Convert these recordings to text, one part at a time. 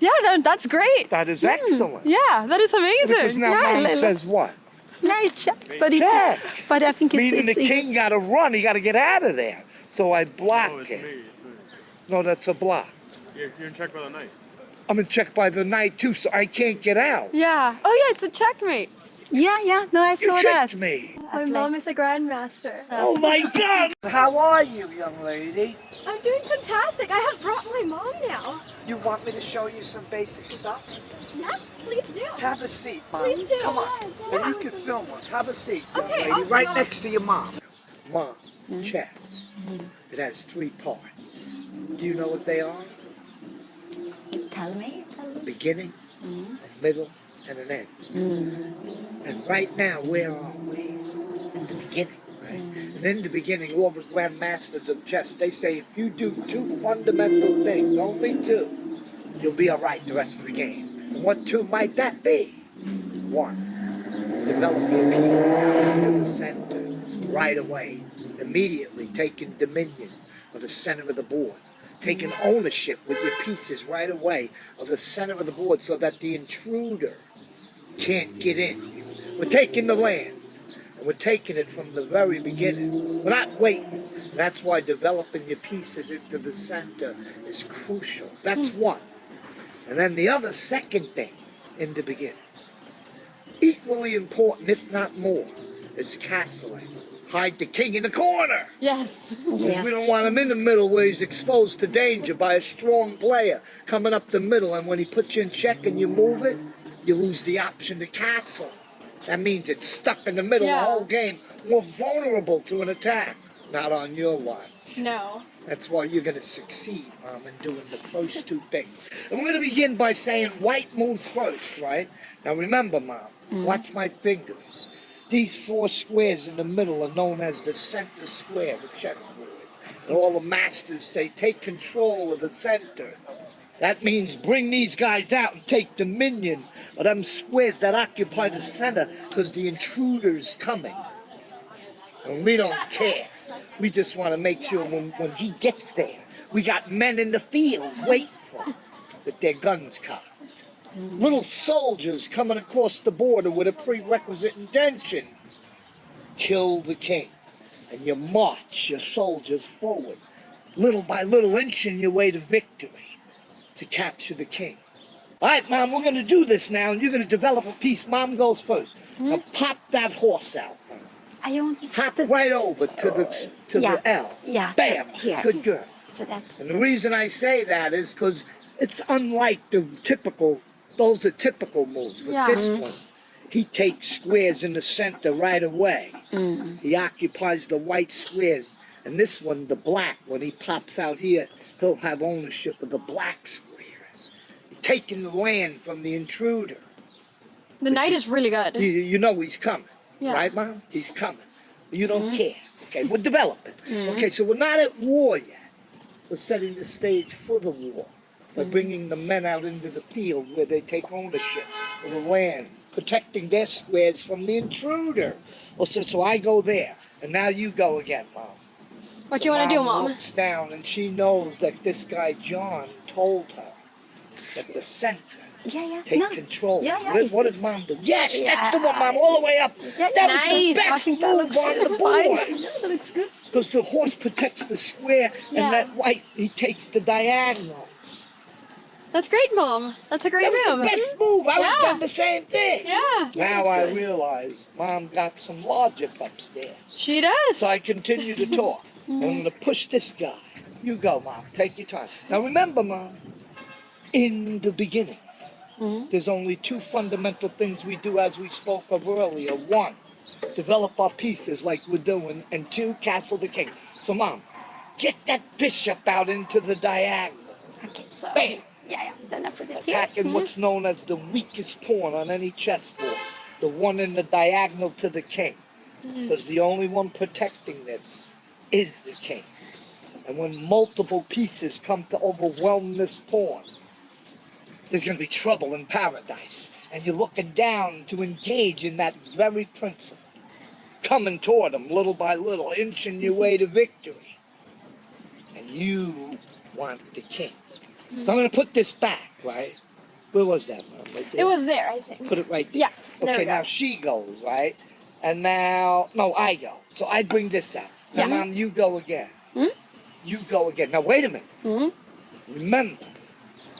Yeah, that's great. That is excellent. Yeah, that is amazing. Because now Mom says what? Yeah, check. But Check. But I think Meaning the king got to run. He got to get out of there. So I block Oh, it's it. me. It's me. No, that's a block. You're in check by the knight. I'm in check by the knight too, so I can't get out. Yeah. Oh yeah, it's a checkmate. Yeah. No, I You saw that. tricked me. My mom is a grandmaster. Oh my God! How are you, young lady? I'm doing fantastic. I have brought my mom now. You want me to show you some basic stuff? Yeah, please do. Have a seat, Mom. Please do. Come on. Yeah. And you can film us. Have a seat, young Okay, lady, awesome. right next to your mom. Mom, chess. It has 3 parts. Do you know what they are? Tell me. A beginning, a middle, and an end. And right now, where are we? In the beginning, right? And in the beginning, all the grandmasters of chess, they say if you do 2 fundamental things, only 2, you'll be all right the rest of the game. And what 2 might that be? 1, develop your pieces out into the center right away, immediately taking dominion of the center of the board. Taking ownership with your pieces right away of the center of the board so that the intruder can't get in. We're taking the land, and we're taking it from the very beginning. We're not waiting. That's why developing your pieces into the center is crucial. That's one. And then the other second thing in the beginning, equally important, if not more, is castling. Hide the king in the corner. Yes. Because we don't want him in the middle where he's exposed to danger by a strong player coming up the middle. And when he puts you in check and you move it, you lose the option to castle. That means it's stuck in the middle the whole game, more vulnerable to an attack. Not on your watch. No. That's why you're going to succeed, Mom, in doing the first 2 things. And we're going to begin by saying white moves first, right? Now remember, Mom, watch my fingers. These 4 squares in the middle are known as the center square of the chessboard. And all the masters say, take control of the center. That means bring these guys out and take dominion of them squares that occupy the center because the intruder's coming. And we don't care. We just want to make sure when he gets there, we got men in the field waiting for him with their guns cocked. Little soldiers coming across the border with a prerequisite intention. Kill the king. And you march your soldiers forward, little by little inching your way to victory to capture the king. All right, Mom, we're going to do this now, and you're going to develop a piece. Mom goes first. Now pop that horse out. I want Hop right over to the L. Yeah. Bam. Here. Good girl. So that's. And the reason I say that is because it's unlike the typical, those are typical moves. But this one, he takes squares in the center right away. He occupies the white squares. And this one, the black, when he pops out here, he'll have ownership of the black squares. Taking the land from the intruder. The knight is really good. You know he's coming. Yeah. Right, Mom? He's coming. You don't care. Okay, we're developing. Okay, so we're not at war yet. We're setting the stage for the war by bringing the men out into the field where they take ownership of the land, protecting their squares from the intruder. Well, so I go there, and now you go again, Mom. What do you want to do, Mom Mom? looks down, and she knows that this guy, John, told her that the center take control. What does Mom do? Yes, that's the one, Mom, all the way up. That was the best move on the board. That looks good. Because the horse protects the square, and that white, he takes the diagonal. That's great, Mom. That's a great That was move. the best move. I would have done the same thing. Yeah. Now I realize Mom got some logic upstairs. She does. So I continue to talk. I'm going to push this guy. You go, Mom. Take your time. Now remember, Mom, in the beginning, there's only 2 fundamental things we do as we spoke of earlier. 1, develop our pieces like we're doing, and 2, castle the king. So, Mom, get that bishop out into the diagonal. Okay, so. Bam! Yeah. Then I put it here. Attacking what's known as the weakest pawn on any chessboard. The one in the diagonal to the king. Because the only one protecting this is the king. And when multiple pieces come to overwhelm this pawn, there's going to be trouble in paradise. And you're looking down to engage in that very principle. Coming toward them little by little, inching your way to victory. And you want the king. So I'm going to put this back, right? Where was that, Mom? Right there? It was there, I think. Put it right there. Yeah, there Okay, we go. now she goes, right? And now, no, I go. So I bring this out. Now, Yeah. Mom, you go again. Hmm? You go again. Now, wait a minute. Hmm? Remember,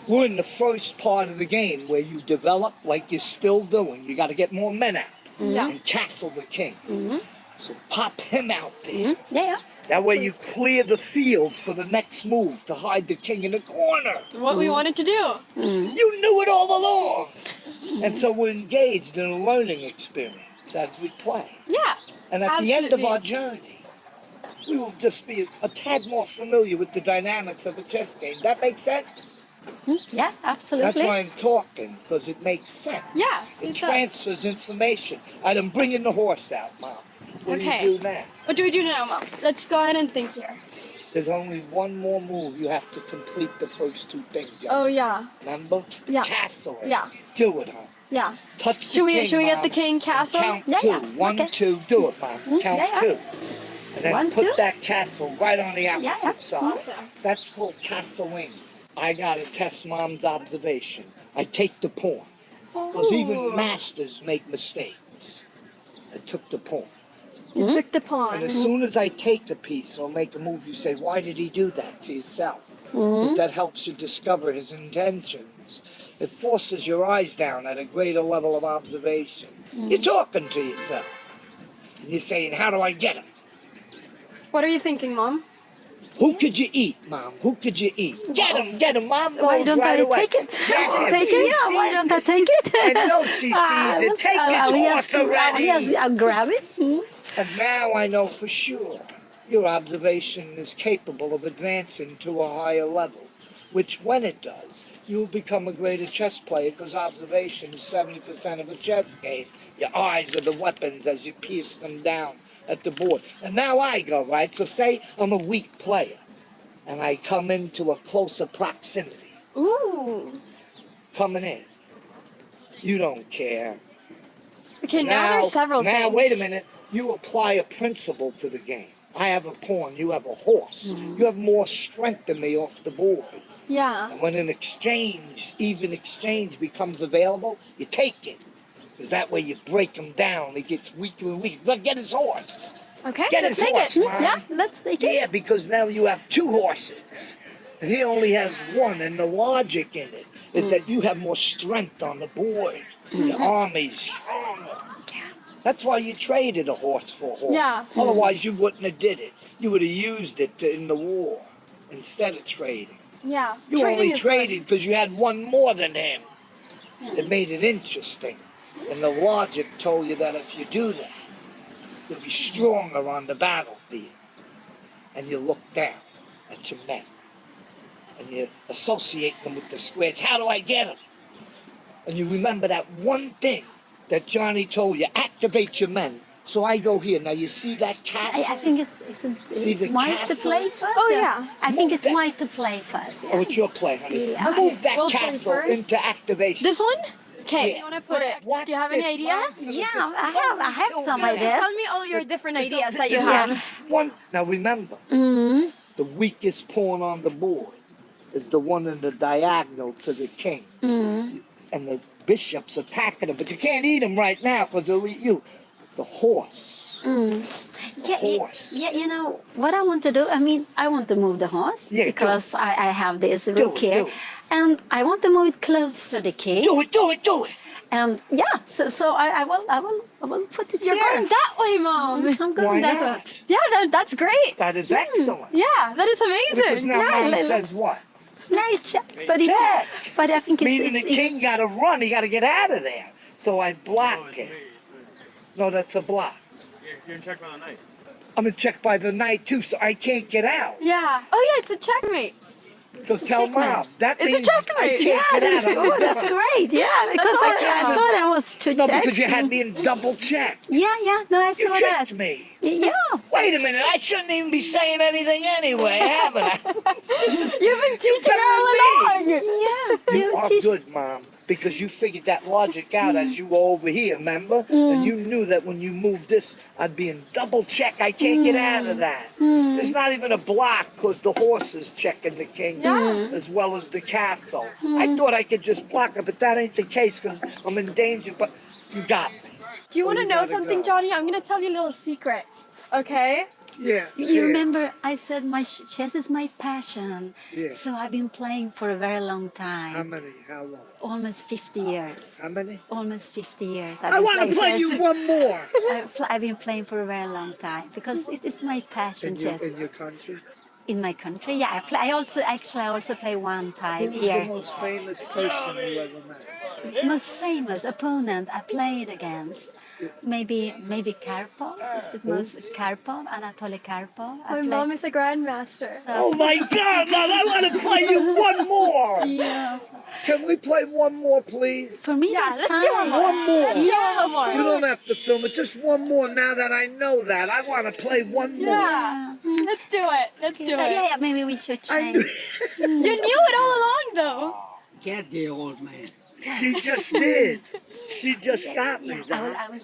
we're in the first part of the game where you develop like you're still doing. You got to get more men out Yeah. and castle the king. Hmm? So pop him out there. Yeah. That way you clear the field for the next move to hide the king in the corner. What we wanted to do. You knew it all along. And so we're engaged in a learning experience as we play. Yeah. And at the end of Absolutely. our journey, we will just be a tad more familiar with the dynamics of a chess game. That makes sense? Yeah, absolutely. That's why I'm talking, because it makes sense. Yeah, It it does. transfers information. I'm bringing the horse out, Mom. What Okay. do you do now? What do we do now, Mom? Let's go ahead and think here. There's only one more move. You have to complete the first two things, John. Oh, yeah. Remember? Yeah. Castle it. Yeah. Do it, huh? Yeah. Touch the Should we king, should we get Mom, the king castle? Count Yeah, two. yeah. One, Okay. two. Do it, Mom. Count yeah, yeah. two. And then 1, put 2. that castle right on the opposite yeah. side. Awesome. That's called castling. I gotta test Mom's observation. I take the pawn. Because even Ooh. masters make mistakes. I took the pawn. You took the pawn. And as soon as I take the piece or make a move, you say, why did he do that to yourself? Because that helps you discover his intentions. It forces your eyes down at a greater level of observation. You're talking to yourself. And you're saying, how do I get him? What are you thinking, Mom? Who could you eat, Mom? Who could you eat? Get him, Mom knows Why don't right I away. take it? Yeah, Take she it? Yeah, why sees don't I it. take it? I know she sees it. Take his horse already. Yes, I'll grab it. And now I know for sure your observation is capable of advancing to a higher level, which when it does, you'll become a greater chess player because observation is 70% of a chess game. Your eyes are the weapons as you pierce them down at the board. And now I go, right? So say I'm a weak player and I come into a closer proximity, Ooh. coming in. You don't care. Okay, now there's several now, things. wait a minute. You apply a principle to the game. I have a pawn, you have a horse. You have more strength than me off the board. Yeah. And when an exchange, even exchange becomes available, you take it. Because that way you break him down. He gets weaker and weaker. Look, get his horse. Okay. Get his let's take horse, it. Mom. Yeah, let's take it. Yeah, because now you have two horses. And he only has one. And the logic in it is that you have more strength on the board. Your army's stronger. That's why you traded a horse for a horse. Yeah. Otherwise, you wouldn't have did it. You would have used it in the war instead of trading. Yeah. You Trading only is traded because you had one more than him. It made it interesting. And the logic told you that if you do that, you'll be stronger on the battlefield. And you look down at your men. And you associate them with the squares. How do I get them? And you remember that one thing that Johnny told you, activate your men. So I go here. Now you see that castle? I think it's the white to castle? play first. Oh, yeah. I think Move it's that. white to play first. Oh, it's your play, honey. Yeah. Move that We'll play castle first. into activation. This one? Okay. Yeah. You want to put it? Watch Do you have any this, idea? Mom. It's gonna Yeah, just I have some totally ideas. Tell me all your different ideas that you There's have. One. Now remember, Mm-hmm. the weakest pawn on the board is the one in the diagonal to the king. Mm-hmm. And the bishop's attacking him, but you can't eat him right now because they'll eat you. The horse. Yeah, horse. yeah, you know what I want to do? I mean, I want to move the horse Yeah, because I have this Do rook it, here. do it. And I want to move it close to the king. Do it, do it, do it. And yeah, so I will put it You're here. going that way, Mom. I'm going Why that way. not? Yeah, that's great. That is excellent. Yeah, that is Because amazing. now Yeah, Mom like- says what? No, check. But Check. but I think Meaning it's the king got to run. He got to get out of there. So I block it. No, that's a block. You're in check by the night. I'm in check by the knight too, so I can't get out. Yeah. Oh, yeah, it's a checkmate. So tell checkmate. Mom. That It's a means I checkmate. can't yeah, get out. I'm oh, that's done. great. Yeah, because I awesome. saw that was two No, checks. because you had me in double check. Yeah, no, I You saw that. checked me. Yeah. Wait a minute, I shouldn't even be saying anything anyway, haven't I? You've been teaching her all along. Yeah. You are good, Mom, because you figured that logic out as you were over here, remember? And you knew that when you moved this, I'd be in double check. I can't get out of that. There's not even a block because the horse is checking the king as well as the castle. I thought I could just block it, but that ain't the case because I'm in danger, but you got me. Do you want to you know gotta something, go. Johnny? I'm gonna tell you a little secret. Okay? Yeah. You remember I said my chess is my passion. Yeah. So I've been playing for a very long How time. many? How long? Almost 50 years. How many? Almost 50 years. I want to play you one more. I've been playing for a very long time because it is my passion, chess. In your country? In my country, yeah, I play. I also play one time Who was the here. most famous person you ever met? Most famous opponent I played against, maybe Karpov is the most Karpov, Anatoly Karpov. My mom is a grandmaster. Oh my God, Mom, I want to play you one more. Yeah. Can we play one more, please? For me, Yeah, that's let's fine. do one more. One more. Let's do one more. You don't have to film it, just one more now that I know that. I want to play one more. Yeah. Let's do it. Let's do it. Yeah, maybe we should I change. knew You knew it all along, though. Get the old man. she just did. She just got me, I Doc. will